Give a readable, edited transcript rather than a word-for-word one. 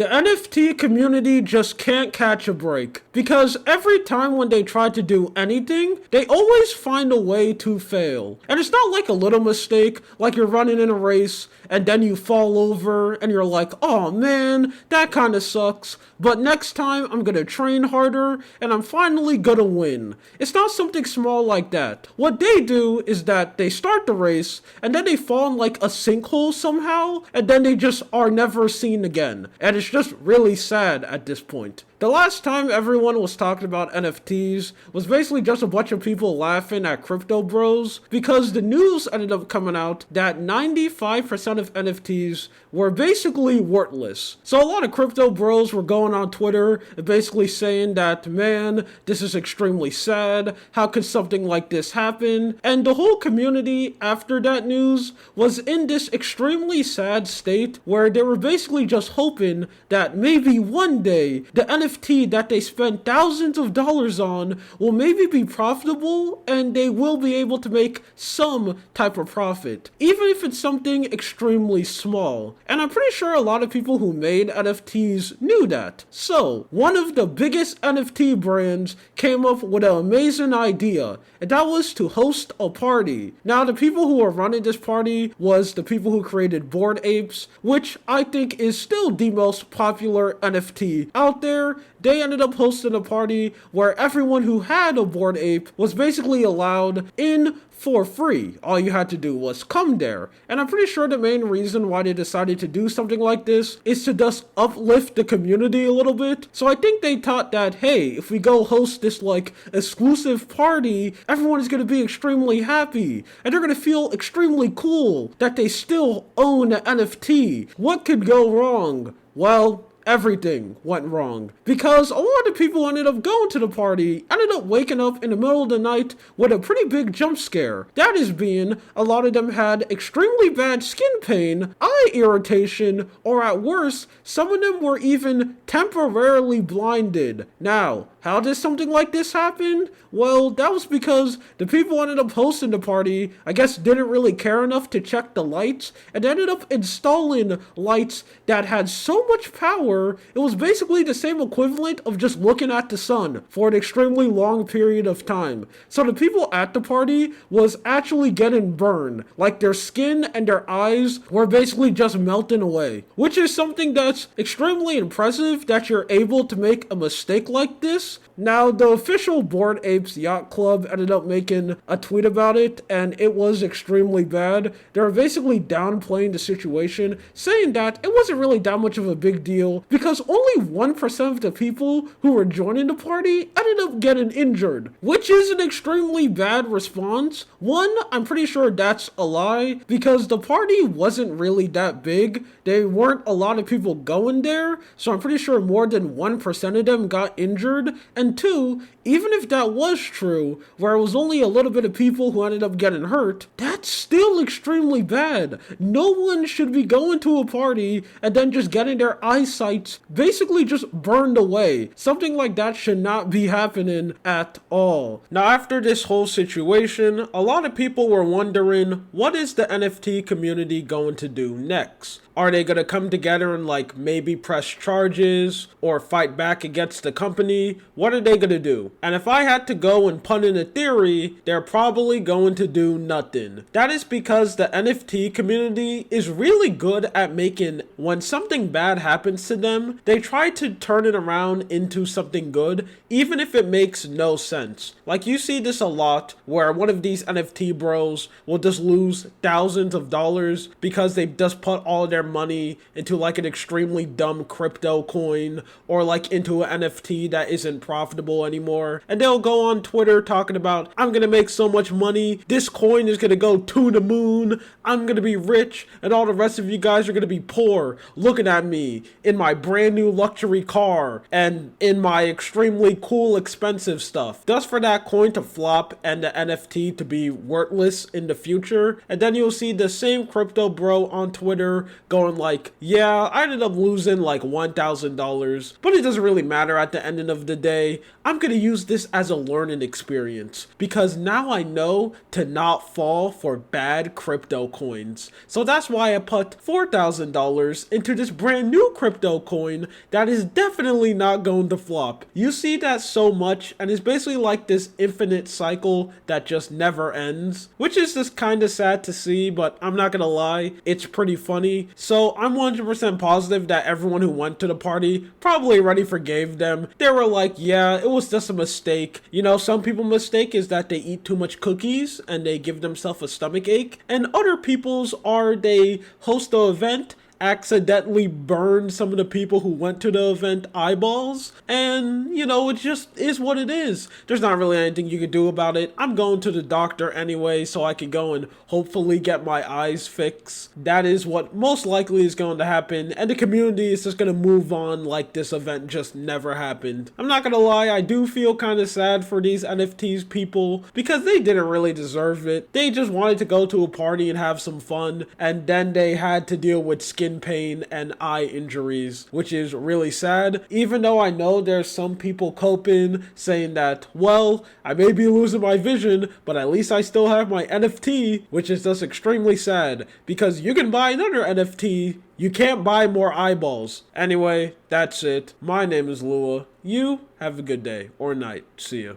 The NFT community just can't catch a break, because every time when they try to do anything, they always find a way to fail. And it's not like a little mistake, like you're running in a race and then you fall over and you're like, oh man, that kinda sucks, but next time I'm gonna train harder and I'm finally gonna win. It's not something small like that. What they do is that they start the race and then they fall in like a sinkhole somehow, and then they just are never seen again. And it's just really sad at this point. The last time everyone was talking about NFTs was basically just a bunch of people laughing at crypto bros, because the news ended up coming out that 95% of NFTs were basically worthless. So a lot of crypto bros were going on Twitter and basically saying that, man, this is extremely sad, how could something like this happen? And the whole community after that news was in this extremely sad state where they were basically just hoping that maybe one day the NFT that they spent thousands of dollars on will maybe be profitable and they will be able to make some type of profit, even if it's something extremely small. And I'm pretty sure a lot of people who made NFTs knew that. So, one of the biggest NFT brands came up with an amazing idea, and that was to host a party. Now, the people who were running this party was the people who created Bored Apes, which I think is still the most popular NFT out there. They ended up hosting a party where everyone who had a Bored Ape was basically allowed in for free. All you had to do was come there. And I'm pretty sure the main reason why they decided to do something like this is to just uplift the community a little bit. So I think they thought that, hey, if we go host this like exclusive party, everyone is going to be extremely happy and they're going to feel extremely cool that they still own an NFT. What could go wrong? Well, everything went wrong, because a lot of people ended up going to the party, ended up waking up in the middle of the night with a pretty big jump scare. That is being, a lot of them had extremely bad skin pain, eye irritation, or at worst, some of them were even temporarily blinded. Now, how did something like this happen? Well, that was because the people who ended up hosting the party, I guess, didn't really care enough to check the lights, and ended up installing lights that had so much power, it was basically the same equivalent of just looking at the sun for an extremely long period of time. So the people at the party was actually getting burned, like their skin and their eyes were basically just melting away, which is something that's extremely impressive that you're able to make a mistake like this. Now, the official Bored Apes Yacht Club ended up making a tweet about it, and it was extremely bad. They were basically downplaying the situation, saying that it wasn't really that much of a big deal, because only 1% of the people who were joining the party ended up getting injured, which is an extremely bad response. One, I'm pretty sure that's a lie, because the party wasn't really that big. There weren't a lot of people going there, so I'm pretty sure more than 1% of them got injured. And two, even if that was true, where it was only a little bit of people who ended up getting hurt, that's still extremely bad. No one should be going to a party and then just getting their eyesight basically just burned away. Something like that should not be happening at all. Now, after this whole situation, a lot of people were wondering, what is the NFT community going to do next? Are they going to come together and like maybe press charges or fight back against the company? What are they going to do? And if I had to go and put in a theory, they're probably going to do nothing. That is because the NFT community is really good at making, when something bad happens to them, they try to turn it around into something good, even if it makes no sense. Like, you see this a lot where one of these NFT bros will just lose thousands of dollars because they just put all their money into like an extremely dumb crypto coin or like into an NFT that isn't profitable anymore. And they'll go on Twitter talking about, I'm gonna make so much money, this coin is gonna go to the moon, I'm gonna be rich, and all the rest of you guys are gonna be poor looking at me in my brand new luxury car and in my extremely cool expensive stuff. Just for that coin to flop and the NFT to be worthless in the future. And then you'll see the same crypto bro on Twitter going like, yeah, I ended up losing like $1,000, but it doesn't really matter at the end of the day. day, I'm gonna use this as a learning experience because now I know to not fall for bad crypto coins. So that's why I put $4,000 into this brand new crypto coin that is definitely not going to flop. You see that so much, and it's basically like this infinite cycle that just never ends, which is just kind of sad to see, but I'm not gonna lie, it's pretty funny. So I'm 100% positive that everyone who went to the party probably already forgave them. They were like, yeah, it was just a mistake. You know, some people's mistake is that they eat too much cookies and they give themselves a stomach ache, and other people's are they host the event, accidentally burned some of the people who went to the event eyeballs, and you know, it just is what it is. There's not really anything you can do about it. I'm going to the doctor anyway so I can go and hopefully get my eyes fixed. That is what most likely is going to happen, and the community is just going to move on like this event just never happened. I'm not gonna lie, I do feel kind of sad for these NFTs people because they didn't really deserve it. They just wanted to go to a party and have some fun, and then they had to deal with skin pain and eye injuries, which is really sad. Even though I know there's some people coping, saying that, well, I may be losing my vision, but at least I still have my NFT, which is just extremely sad because you can buy another NFT, you can't buy more eyeballs. Anyway, that's it. My name is Lua. You have a good day or night. See ya.